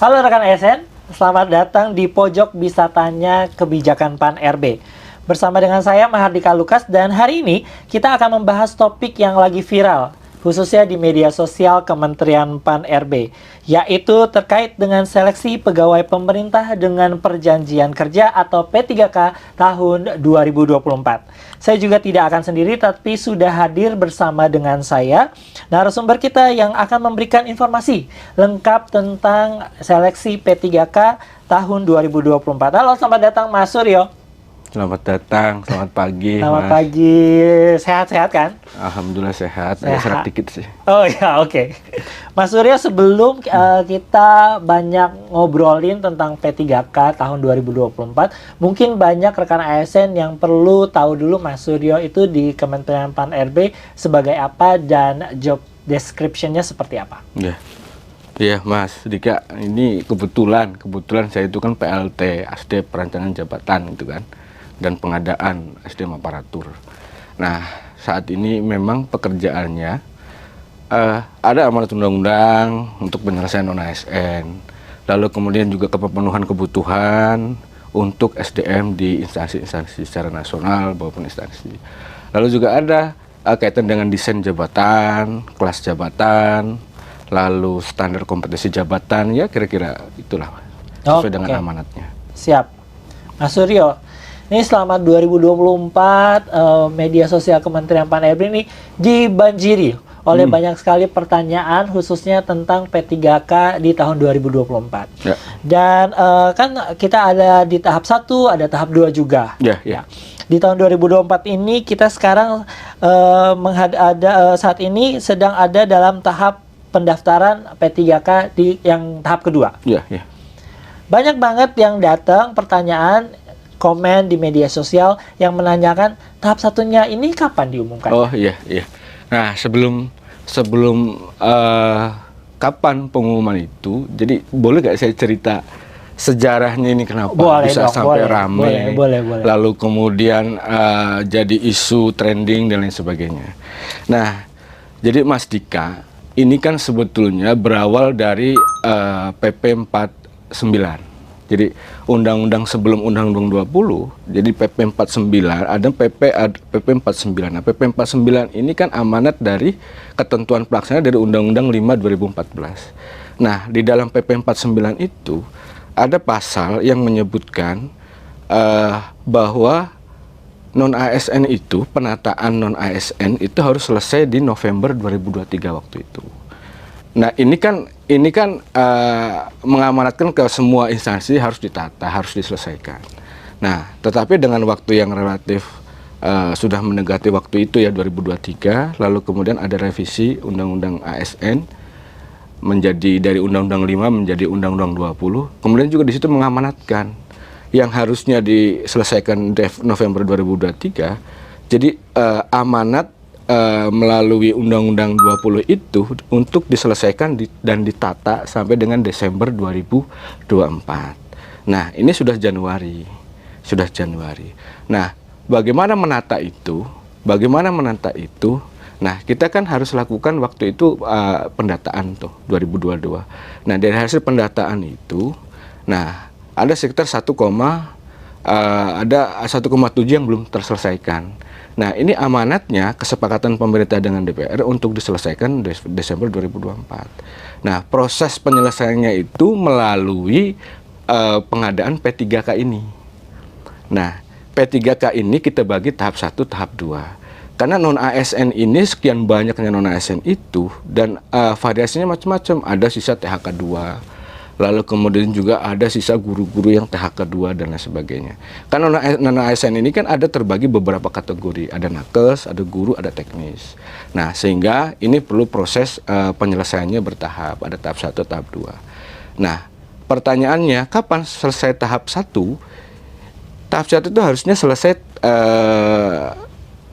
Halo rekan ASN, selamat datang di Pojok Bisa Tanya Kebijakan PAN RB. Bersama dengan saya Mahardika Lukas dan hari ini kita akan membahas topik yang lagi viral, khususnya di media sosial Kementerian PAN RB, yaitu terkait dengan seleksi pegawai pemerintah dengan perjanjian kerja atau P3K tahun 2024. Saya juga tidak akan sendiri, tapi sudah hadir bersama dengan saya narasumber kita yang akan memberikan informasi lengkap tentang seleksi P3K tahun 2024. Halo, selamat datang Mas Suryo. Selamat datang, selamat pagi. Selamat Mas. pagi, sehat-sehat kan? Alhamdulillah sehat, Sehat. serat dikit sih. Oh ya, oke. Mas Suryo, sebelum kita banyak ngobrolin tentang P3K tahun 2024, mungkin banyak rekan ASN yang perlu tahu dulu Mas Suryo itu di Kementerian PAN RB sebagai apa dan job description-nya seperti apa. Ya, iya Mas Dika, ini kebetulan saya itu kan PLT, SD Perancangan Jabatan itu kan, dan pengadaan SDM aparatur. Nah, saat ini memang pekerjaannya ada amanat undang-undang untuk penyelesaian non-ASN, lalu kemudian juga kepemenuhan kebutuhan untuk SDM di instansi-instansi secara nasional maupun instansi. Lalu juga ada kaitan dengan desain jabatan, kelas jabatan, lalu standar kompetensi jabatan, ya kira-kira itulah sesuai dengan amanatnya. Siap. Mas Suryo, ini selama 2024 media sosial Kementerian PAN RB ini dibanjiri oleh banyak sekali pertanyaan khususnya tentang P3K di tahun 2024. Ya. Dan kan kita ada di tahap 1, ada tahap 2 juga. Ya. Di tahun 2024 ini kita sekarang saat ini sedang ada dalam tahap pendaftaran P3K di yang tahap kedua. Ya. Banyak banget yang datang pertanyaan, komen di media sosial yang menanyakan tahap satunya ini kapan diumumkan? Oh iya. Nah sebelum kapan pengumuman itu, jadi boleh nggak saya cerita sejarahnya ini kenapa Boleh bisa dong, sampai boleh, rame, boleh. lalu kemudian jadi isu trending dan lain sebagainya. Nah jadi Mas Dika, ini kan sebetulnya berawal dari PP 49. Jadi undang-undang sebelum Undang-Undang 20, jadi PP 49, ada PP 49. Nah, PP 49 ini kan amanat dari ketentuan pelaksana dari Undang-Undang 5 2014. Nah, di dalam PP 49 itu ada pasal yang menyebutkan bahwa non-ASN itu, penataan non-ASN itu harus selesai di November 2023 waktu itu. Nah, ini kan mengamanatkan ke semua instansi harus ditata, harus diselesaikan. Nah, tetapi dengan waktu yang relatif sudah mendekati waktu itu ya 2023, lalu kemudian ada revisi Undang-Undang ASN menjadi dari Undang-Undang 5 menjadi Undang-Undang 20. Kemudian juga di situ mengamanatkan yang harusnya diselesaikan November 2023. Jadi amanat melalui Undang-Undang 20 itu untuk diselesaikan dan ditata sampai dengan Desember 2024. Nah, ini sudah Januari. Nah, bagaimana menata itu? Nah, kita kan harus lakukan waktu itu pendataan tuh 2022. Nah, dari hasil pendataan itu, nah ada sekitar 1,7 yang belum terselesaikan. Nah, ini amanatnya kesepakatan pemerintah dengan DPR untuk diselesaikan Desember 2024. Nah, proses penyelesaiannya itu melalui pengadaan P3K ini. Nah, P3K ini kita bagi tahap 1, tahap 2. Karena non-ASN ini sekian banyaknya non-ASN itu dan variasinya macam-macam. Ada sisa THK 2. Lalu kemudian juga ada sisa guru-guru yang THK 2 dan lain sebagainya. Karena non-ASN ini kan ada terbagi beberapa kategori. Ada nakes, ada guru, ada teknis. Nah, sehingga ini perlu proses penyelesaiannya bertahap. Ada tahap 1, tahap 2. Nah, pertanyaannya kapan selesai tahap 1? Tahap 1 itu harusnya selesai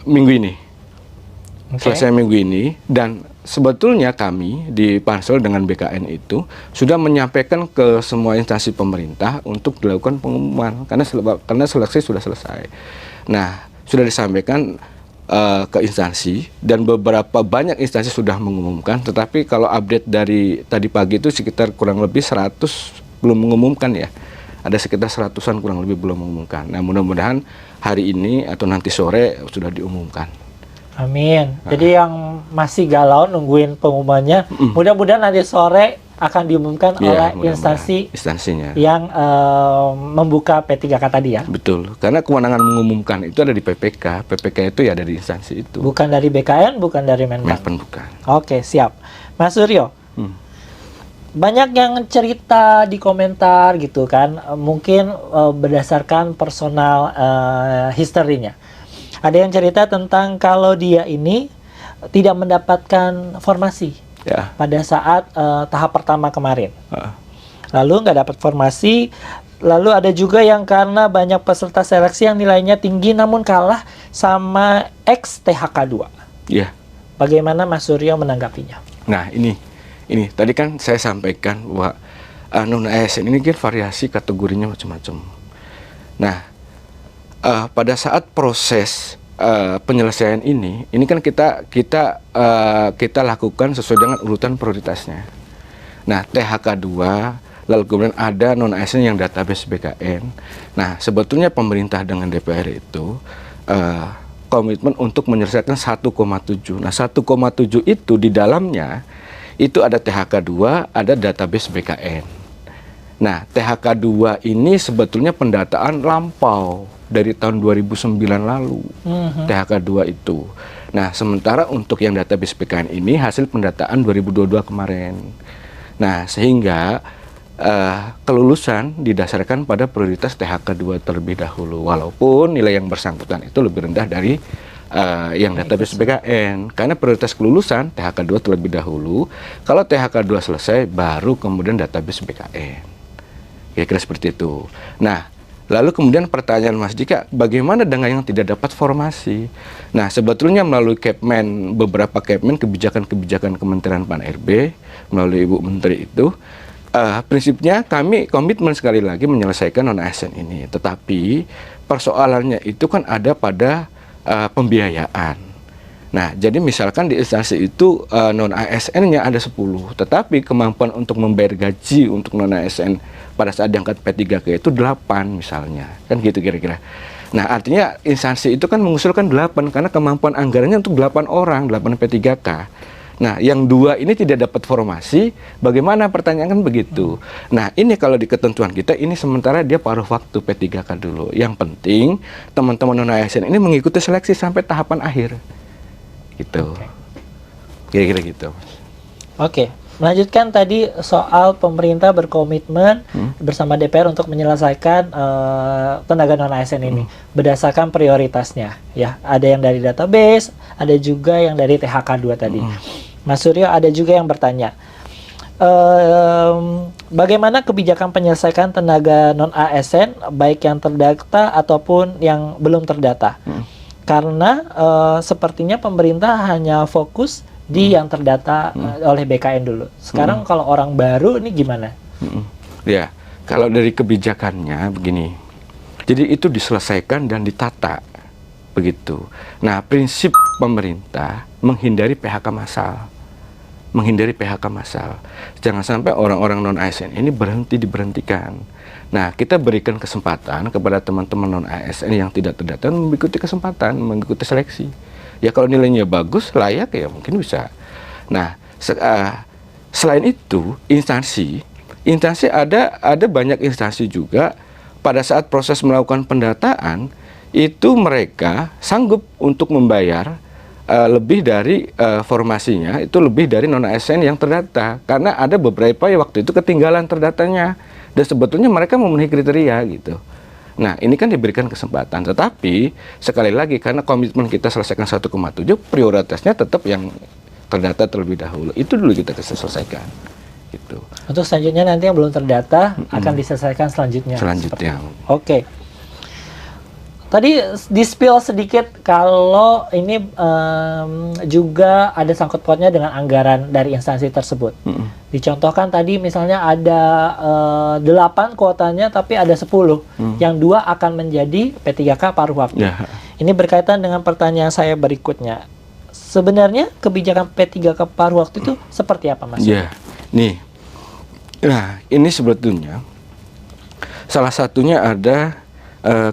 minggu ini. Selesai minggu ini, dan sebetulnya kami di Pansel dengan BKN itu sudah menyampaikan ke semua instansi pemerintah untuk dilakukan pengumuman karena seleksi sudah selesai. Nah, sudah disampaikan ke instansi, dan beberapa banyak instansi sudah mengumumkan, tetapi kalau update dari tadi pagi itu sekitar kurang lebih 100 belum mengumumkan ya. Ada sekitar 100-an kurang lebih belum mengumumkan. Nah, mudah-mudahan hari ini atau nanti sore sudah diumumkan. Amin. Jadi yang masih galau nungguin pengumumannya, mudah-mudahan nanti sore akan diumumkan oleh instansinya yang membuka P3K tadi ya. Betul, karena kewenangan mengumumkan itu ada di PPK. PPK itu ya dari instansi itu. Bukan dari BKN, bukan dari Menpan. Bukan. Oke, siap. Mas Suryo. Banyak yang cerita di komentar gitu kan, mungkin berdasarkan personal historinya. Ada yang cerita tentang kalau dia ini tidak mendapatkan formasi ya pada saat tahap pertama kemarin. Lalu nggak dapat formasi, lalu ada juga yang karena banyak peserta seleksi yang nilainya tinggi namun kalah sama ex THK 2. Ya. Bagaimana Mas Suryo menanggapinya? Nah, ini tadi kan saya sampaikan bahwa non-ASN ini kan variasi kategorinya macam-macam. Nah, pada saat proses penyelesaian ini kan kita lakukan sesuai dengan urutan prioritasnya. Nah, THK 2, lalu kemudian ada non-ASN yang database BKN. Nah, sebetulnya pemerintah dengan DPR itu komitmen untuk menyelesaikan 1,7. Nah, 1,7 itu di dalamnya itu ada THK 2, ada database BKN. Nah, THK 2 ini sebetulnya pendataan lampau dari tahun 2009 lalu. THK 2 itu. Nah, sementara untuk yang database BKN ini hasil pendataan 2022 kemarin. Nah, sehingga kelulusan didasarkan pada prioritas THK 2 terlebih dahulu. Walaupun nilai yang bersangkutan itu lebih rendah dari yang database BKN, karena prioritas kelulusan THK 2 terlebih dahulu. Kalau THK 2 selesai, baru kemudian database BKN. Kira-kira seperti itu. Nah, lalu kemudian pertanyaan Mas Dika, bagaimana dengan yang tidak dapat formasi? Nah, sebetulnya melalui Kepmen, beberapa Kepmen, kebijakan-kebijakan Kementerian Pan-RB, melalui Ibu Menteri itu, prinsipnya kami komitmen sekali lagi menyelesaikan non-ASN ini. Tetapi persoalannya itu kan ada pada pembiayaan. Nah, jadi misalkan di instansi itu non-ASN-nya ada 10, tetapi kemampuan untuk membayar gaji untuk non-ASN pada saat diangkat P3K itu 8 misalnya. Kan gitu kira-kira. Nah, artinya instansi itu kan mengusulkan 8 karena kemampuan anggarannya untuk 8 orang, 8 P3K. Nah, yang 2 ini tidak dapat formasi, bagaimana pertanyaan kan begitu. Nah, ini kalau di ketentuan kita, ini sementara dia paruh waktu P3K dulu. Yang penting, teman-teman non-ASN ini mengikuti seleksi sampai tahapan akhir. Gitu. Kira-kira gitu. Oke. Melanjutkan tadi soal pemerintah berkomitmen bersama DPR untuk menyelesaikan tenaga non-ASN ini berdasarkan prioritasnya. Ya, ada yang dari database, ada juga yang dari THK 2 tadi. Mas Suryo, ada juga yang bertanya, bagaimana kebijakan penyelesaian tenaga non-ASN baik yang terdata ataupun yang belum terdata? Karena sepertinya pemerintah hanya fokus di yang terdata oleh BKN dulu. Sekarang kalau orang baru ini gimana? Ya, kalau dari kebijakannya begini. Jadi itu diselesaikan dan ditata begitu. Nah, prinsip pemerintah menghindari PHK massal. Menghindari PHK massal. Jangan sampai orang-orang non-ASN ini diberhentikan. Nah, kita berikan kesempatan kepada teman-teman non-ASN yang tidak terdata mengikuti kesempatan, mengikuti seleksi. Ya kalau nilainya bagus, layak ya mungkin bisa. Nah, selain itu instansi ada banyak instansi juga pada saat proses melakukan pendataan itu mereka sanggup untuk membayar lebih dari formasinya, itu lebih dari non-ASN yang terdata, karena ada beberapa yang waktu itu ketinggalan terdatanya dan sebetulnya mereka memenuhi kriteria gitu. Nah, ini kan diberikan kesempatan, tetapi sekali lagi karena komitmen kita selesaikan 1,7, prioritasnya tetap yang terdata terlebih dahulu. Itu dulu kita selesaikan. Gitu. Untuk selanjutnya nanti yang belum terdata akan diselesaikan selanjutnya. Oke. Tadi di-spill sedikit kalau ini juga ada sangkut pautnya dengan anggaran dari instansi tersebut. Dicontohkan tadi misalnya ada 8 kuotanya tapi ada 10. Yang 2 akan menjadi P3K paruh waktu. Ini berkaitan dengan pertanyaan saya berikutnya. Sebenarnya kebijakan P3K paruh waktu itu seperti apa, Mas? Ya, nih. Nah, ini sebetulnya salah satunya ada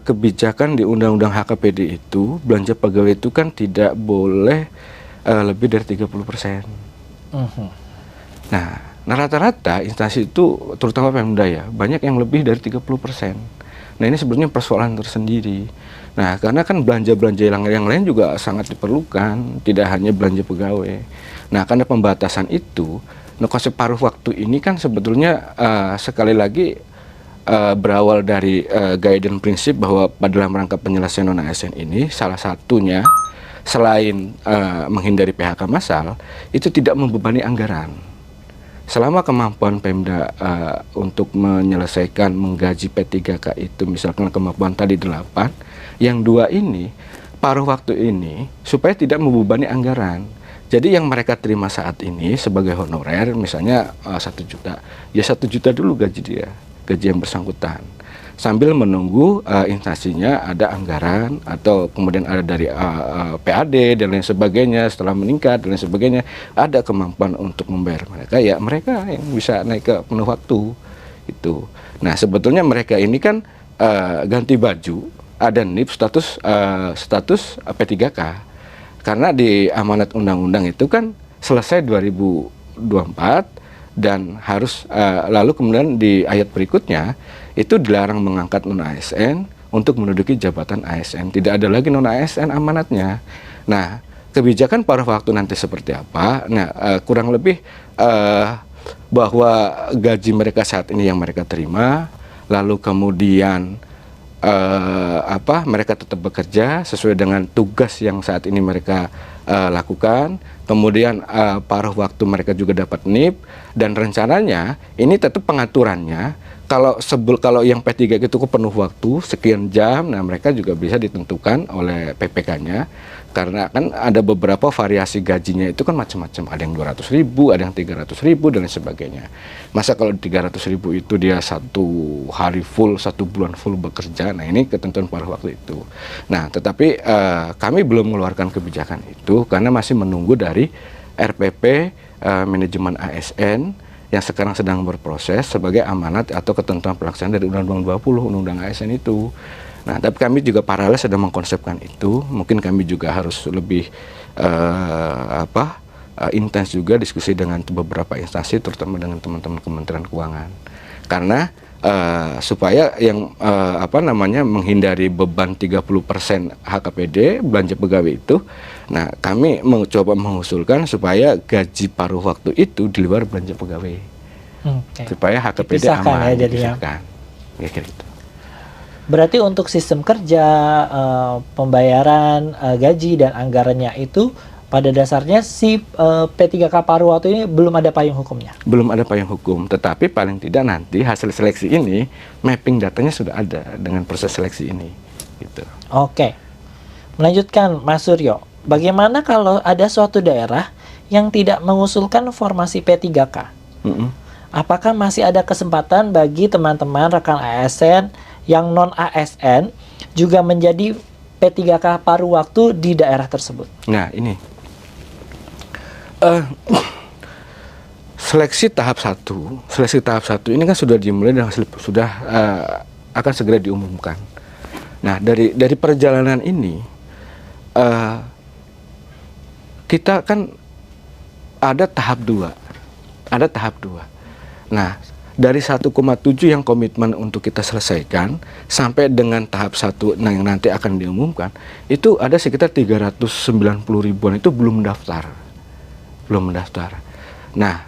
kebijakan di Undang-Undang HKPD itu, belanja pegawai itu kan tidak boleh lebih dari 30%. Nah, rata-rata instansi itu, terutama Pemda ya, banyak yang lebih dari 30%. Nah, ini sebenarnya persoalan tersendiri. Nah, karena kan belanja-belanja yang lain juga sangat diperlukan, tidak hanya belanja pegawai. Nah, karena pembatasan itu, nah konsep paruh waktu ini kan sebetulnya sekali lagi berawal dari gaya dan prinsip bahwa dalam rangka penyelesaian non-ASN ini, salah satunya selain menghindari PHK massal, itu tidak membebani anggaran. Selama kemampuan Pemda untuk menyelesaikan menggaji P3K itu misalkan kemampuan tadi 8, yang 2 ini, paruh waktu ini supaya tidak membebani anggaran. Jadi yang mereka terima saat ini sebagai honorer misalnya 1 juta, ya 1 juta dulu gaji dia, gaji yang bersangkutan. Sambil menunggu instansinya ada anggaran atau kemudian ada dari PAD dan lain sebagainya, setelah meningkat dan lain sebagainya ada kemampuan untuk membayar mereka, ya mereka yang bisa naik ke penuh waktu itu. Nah sebetulnya mereka ini kan ganti baju, ada NIP status P3K karena di amanat undang-undang itu kan selesai 2024 dan harus lalu kemudian di ayat berikutnya itu dilarang mengangkat non-ASN untuk menduduki jabatan ASN. Tidak ada lagi non-ASN amanatnya. Nah, kebijakan paruh waktu nanti seperti apa? Nah, kurang lebih bahwa gaji mereka saat ini yang mereka terima, lalu kemudian mereka tetap bekerja sesuai dengan tugas yang saat ini mereka lakukan. Kemudian paruh waktu mereka juga dapat NIP dan rencananya ini tetap pengaturannya kalau yang P3 itu penuh waktu sekian jam, nah mereka juga bisa ditentukan oleh PPK-nya karena kan ada beberapa variasi gajinya itu kan macam-macam, ada yang 200.000, ada yang 300.000 dan lain sebagainya. Masa kalau 300.000 itu dia 1 hari full, 1 bulan full bekerja, nah ini ketentuan paruh waktu itu. Nah tetapi kami belum mengeluarkan kebijakan itu karena masih menunggu dari RPP manajemen ASN yang sekarang sedang berproses sebagai amanat atau ketentuan pelaksanaan dari Undang-Undang 20, Undang-Undang ASN itu. Nah, tapi kami juga paralel sedang mengkonsepkan itu. Mungkin kami juga harus lebih intens juga diskusi dengan beberapa instansi, terutama dengan teman-teman Kementerian Keuangan. Karena supaya yang menghindari beban 30% HKPD belanja pegawai itu, nah kami mencoba mengusulkan supaya gaji paruh waktu itu di luar belanja pegawai, supaya HKPD dipisahkan aman, ya, jadinya. Ya, gitu. Berarti untuk sistem kerja, pembayaran gaji dan anggarannya itu pada dasarnya si P3K paruh waktu ini belum ada payung hukumnya. Belum ada payung hukum, tetapi paling tidak nanti hasil seleksi ini mapping datanya sudah ada dengan proses seleksi ini. Gitu. Oke, melanjutkan Mas Suryo. Bagaimana kalau ada suatu daerah yang tidak mengusulkan formasi P3K? Apakah masih ada kesempatan bagi teman-teman rekan ASN yang non ASN juga menjadi P3K paruh waktu di daerah tersebut? Nah ini. Seleksi tahap 1 ini kan sudah dimulai dan sudah akan segera diumumkan. Nah dari perjalanan ini kita kan ada tahap 2. Nah dari 1,7 yang komitmen untuk kita selesaikan sampai dengan tahap 1 yang nanti akan diumumkan itu ada sekitar 390 ribuan itu belum mendaftar. Nah,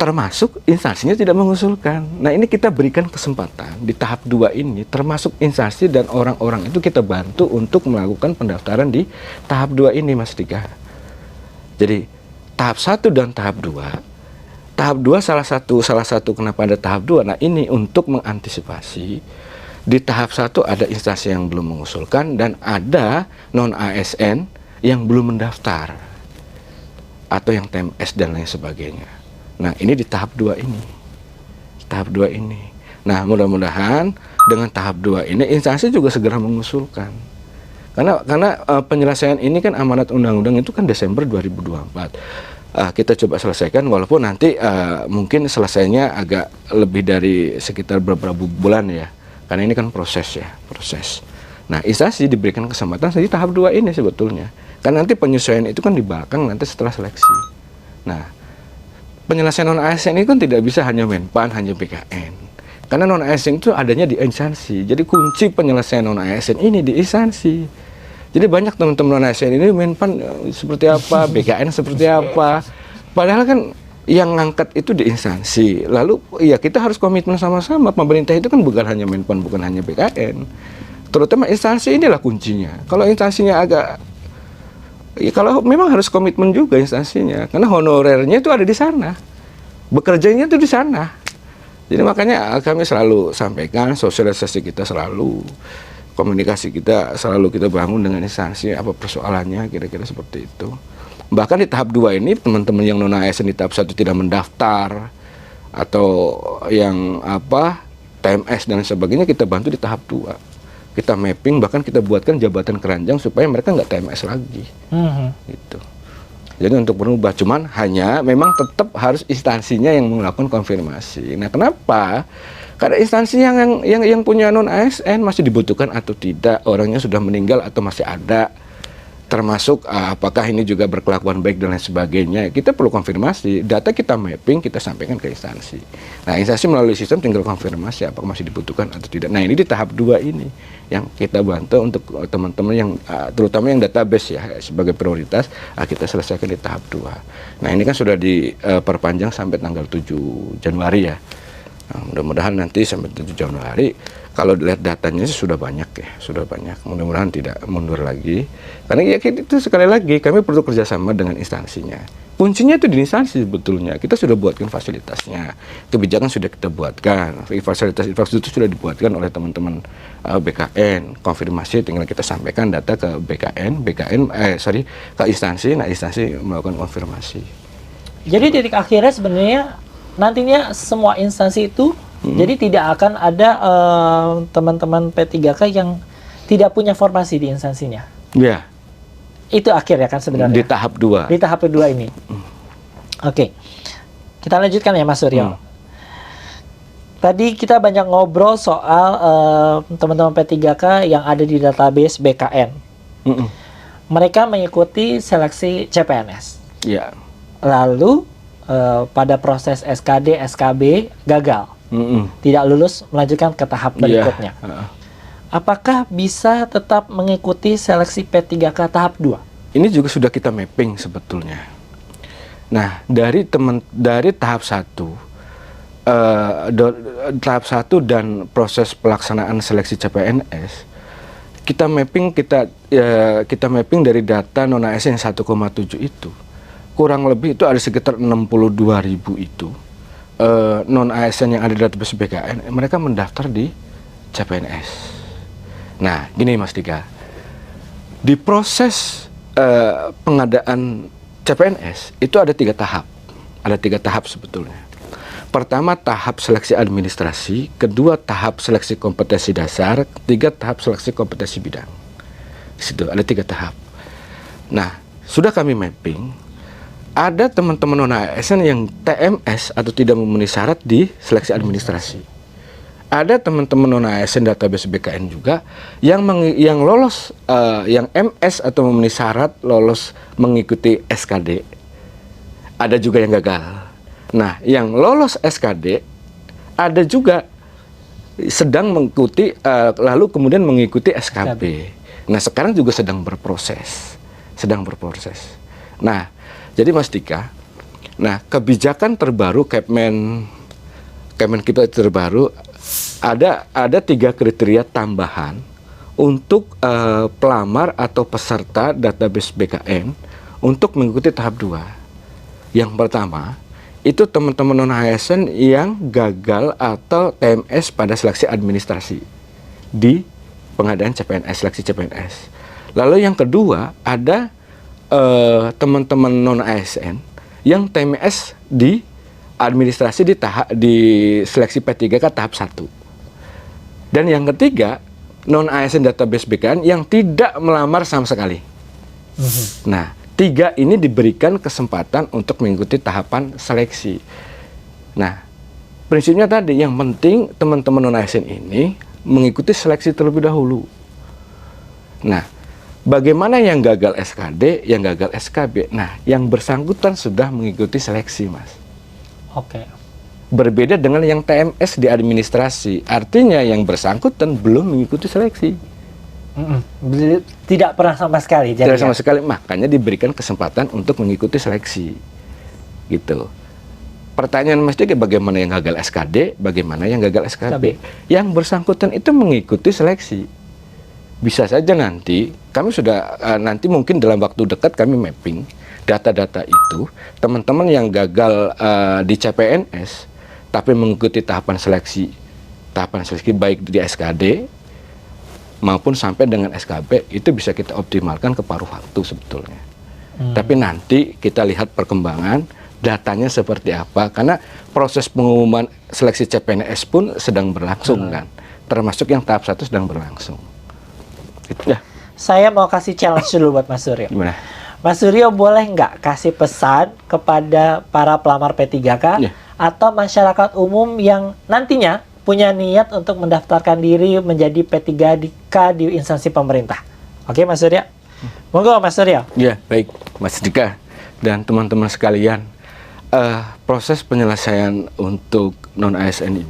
termasuk instansinya tidak mengusulkan. Nah, ini kita berikan kesempatan di tahap 2 ini, termasuk instansi dan orang-orang itu kita bantu untuk melakukan pendaftaran di tahap 2 ini, Mas Dika. Jadi, tahap 1 dan tahap 2. Tahap 2 salah satu kenapa ada tahap 2. Nah, ini untuk mengantisipasi di tahap 1 ada instansi yang belum mengusulkan dan ada non-ASN yang belum mendaftar atau yang TMS dan lain sebagainya. Nah, ini di tahap 2 ini. Nah, mudah-mudahan dengan tahap 2 ini instansi juga segera mengusulkan. Karena penyelesaian ini kan amanat undang-undang itu kan Desember 2024. Kita coba selesaikan, walaupun nanti mungkin selesainya agak lebih dari sekitar beberapa bulan ya, karena ini kan proses. Nah, instansi diberikan kesempatan di tahap 2 ini sebetulnya, kan nanti penyesuaian itu kan di belakang nanti setelah seleksi. Nah, penyelesaian non ASN ini kan tidak bisa hanya Menpan, hanya BKN, karena non ASN itu adanya di instansi. Jadi kunci penyelesaian non ASN ini di instansi. Jadi banyak teman-teman non ASN ini Menpan seperti apa, BKN seperti apa. Padahal kan yang ngangkat itu di instansi. Lalu ya kita harus komitmen sama-sama. Pemerintah itu kan bukan hanya Menpan, bukan hanya BKN. Terutama instansi inilah kuncinya. Kalau instansinya agak, ya kalau memang harus komitmen juga instansinya. Karena honorernya itu ada di sana. Bekerjanya itu di sana. Jadi makanya kami selalu sampaikan, sosialisasi kita selalu, komunikasi kita selalu kita bangun dengan instansi, apa persoalannya, kira-kira seperti itu. Bahkan di tahap 2 ini teman-teman yang non ASN di tahap 1 tidak mendaftar atau yang TMS dan sebagainya, kita bantu di tahap 2. Kita mapping, bahkan kita buatkan jabatan keranjang supaya mereka nggak TMS lagi. Gitu. Jadi untuk berubah, cuman hanya memang tetap harus instansinya yang melakukan konfirmasi. Nah, kenapa? Karena instansi yang punya non ASN masih dibutuhkan atau tidak, orangnya sudah meninggal atau masih ada, termasuk apakah ini juga berkelakuan baik dan lain sebagainya. Kita perlu konfirmasi, data kita mapping, kita sampaikan ke instansi. Nah, instansi melalui sistem tinggal konfirmasi apakah masih dibutuhkan atau tidak. Nah, ini di tahap 2 ini yang kita bantu untuk teman-teman yang terutama yang database ya sebagai prioritas, kita selesaikan di tahap 2. Nah, ini kan sudah diperpanjang sampai tanggal 7 Januari ya. Nah, mudah-mudahan nanti sampai 7 Januari, kalau dilihat datanya sudah banyak ya, sudah banyak. Mudah-mudahan tidak mundur lagi. Karena ya itu sekali lagi kami perlu kerjasama dengan instansinya. Kuncinya itu di instansi sebetulnya. Kita sudah buatkan fasilitasnya, kebijakan sudah kita buatkan, fasilitas infrastruktur sudah dibuatkan oleh teman-teman BKN. Konfirmasi tinggal kita sampaikan data ke ke instansi. Nah, instansi melakukan konfirmasi. Jadi titik akhirnya sebenarnya nantinya semua instansi itu, jadi tidak akan ada teman-teman P3K yang tidak punya formasi di instansinya. Ya. Itu akhirnya kan sebenarnya. Di tahap 2. Di tahap kedua ini. Oke. Kita lanjutkan ya Mas Suryo. Tadi kita banyak ngobrol soal teman-teman P3K yang ada di database BKN. Mereka mengikuti seleksi CPNS. Ya. Lalu pada proses SKD, SKB gagal. Tidak lulus melanjutkan ke tahap berikutnya. Apakah bisa tetap mengikuti seleksi P3K tahap 2? Ini juga sudah kita mapping sebetulnya. Nah, dari tahap 1 tahap 1 dan proses pelaksanaan seleksi CPNS, kita mapping dari data non ASN 1,7 itu. Kurang lebih itu ada sekitar 62.000 itu non ASN yang ada di database BKN, mereka mendaftar di CPNS. Nah, gini Mas Dika, di proses pengadaan CPNS itu ada 3 tahap. Ada 3 tahap sebetulnya. Pertama tahap seleksi administrasi, kedua tahap seleksi kompetensi dasar, ketiga tahap seleksi kompetensi bidang. Di situ ada 3 tahap. Nah, sudah kami mapping. Ada teman-teman non ASN yang TMS atau tidak memenuhi syarat di seleksi administrasi. Ada teman-teman non ASN database BKN juga yang lolos, yang MS atau memenuhi syarat lolos mengikuti SKD. Ada juga yang gagal. Nah, yang lolos SKD ada juga sedang mengikuti, lalu kemudian mengikuti SKB. Nah, sekarang juga sedang berproses. Nah, jadi Mas Dika, nah kebijakan terbaru Kemen kita terbaru ada 3 kriteria tambahan untuk pelamar atau peserta database BKN untuk mengikuti tahap 2. Yang pertama, itu teman-teman non ASN yang gagal atau TMS pada seleksi administrasi di pengadaan CPNS, seleksi CPNS. Lalu yang kedua, ada teman-teman non ASN yang TMS di administrasi di seleksi P3K tahap 1. Dan yang ketiga, non-ASN database BKN yang tidak melamar sama sekali. Nah, 3 ini diberikan kesempatan untuk mengikuti tahapan seleksi. Nah, prinsipnya tadi yang penting teman-teman non-ASN ini mengikuti seleksi terlebih dahulu. Nah, bagaimana yang gagal SKD, yang gagal SKB? Nah, yang bersangkutan sudah mengikuti seleksi, Mas. Oke. Berbeda dengan yang TMS di administrasi, artinya yang bersangkutan belum mengikuti seleksi. Tidak pernah sama sekali. Tidak sama sekali, makanya diberikan kesempatan untuk mengikuti seleksi, gitu. Pertanyaan Mas Diki, bagaimana yang gagal SKD, bagaimana yang gagal SKB? Yang bersangkutan itu mengikuti seleksi. Bisa saja nanti, kami sudah nanti mungkin dalam waktu dekat kami mapping data-data itu, teman-teman yang gagal di CPNS, tapi mengikuti tahapan seleksi baik di SKD, maupun sampai dengan SKB, itu bisa kita optimalkan ke paruh waktu sebetulnya. Tapi nanti kita lihat perkembangan, datanya seperti apa, karena proses pengumuman seleksi CPNS pun sedang berlangsung kan, termasuk yang tahap 1 sedang berlangsung. Gitu ya. Saya mau kasih challenge dulu buat Mas Suryo. Gimana? Mas Suryo boleh nggak kasih pesan kepada para pelamar P3K atau masyarakat umum yang nantinya punya niat untuk mendaftarkan diri menjadi P3K di instansi pemerintah? Oke, Mas Suryo. Monggo, Mas Suryo. Ya, baik, Mas Dika dan teman-teman sekalian. Proses penyelesaian untuk non-ASN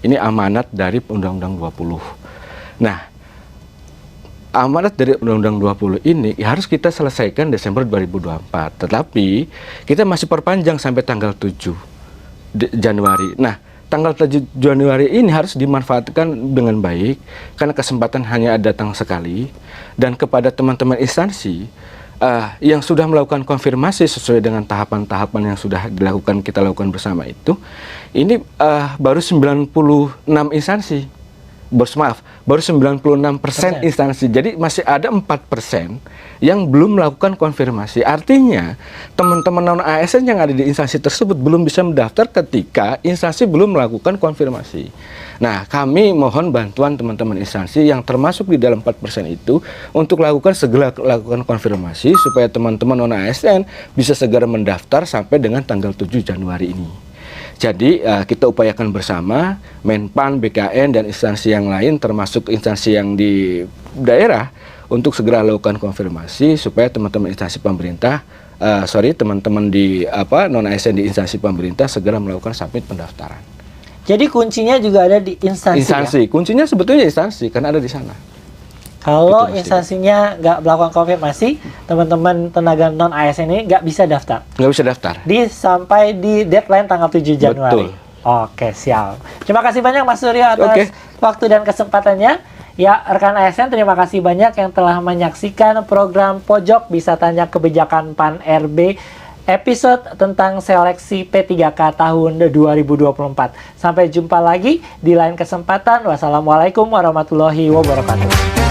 ini amanat dari Undang-Undang 20. Nah, amanat dari Undang-Undang 20 ini harus kita selesaikan Desember 2024. Tetapi kita masih perpanjang sampai tanggal 7 Januari. Nah, tanggal 7 Januari ini harus dimanfaatkan dengan baik karena kesempatan hanya datang sekali. Dan kepada teman-teman instansi yang sudah melakukan konfirmasi sesuai dengan tahapan-tahapan yang sudah kita lakukan bersama itu, ini baru 96 instansi. Baru 96% instansi. Jadi masih ada 4% yang belum melakukan konfirmasi. Artinya, teman-teman non-ASN yang ada di instansi tersebut belum bisa mendaftar ketika instansi belum melakukan konfirmasi. Nah, kami mohon bantuan teman-teman instansi yang termasuk di dalam 4% itu untuk segera lakukan konfirmasi supaya teman-teman non-ASN bisa segera mendaftar sampai dengan tanggal 7 Januari ini. Jadi kita upayakan bersama Menpan, BKN, dan instansi yang lain termasuk instansi yang di daerah untuk segera lakukan konfirmasi supaya teman-teman instansi pemerintah, teman-teman di non-ASN di instansi pemerintah segera melakukan submit pendaftaran. Jadi kuncinya juga ada di instansi. Kuncinya sebetulnya instansi karena ada di sana. Kalau instansinya nggak melakukan konfirmasi, teman-teman tenaga non-ASN ini nggak bisa daftar. Nggak bisa daftar. Sampai di deadline tanggal 7 Januari. Betul. Oke, siap. Terima kasih banyak Mas Suryo atas waktu dan kesempatannya. Ya, rekan ASN, terima kasih banyak yang telah menyaksikan program Pojok Bisa Tanya Kebijakan PAN RB episode tentang seleksi P3K tahun 2024. Sampai jumpa lagi di lain kesempatan. Wassalamualaikum warahmatullahi wabarakatuh.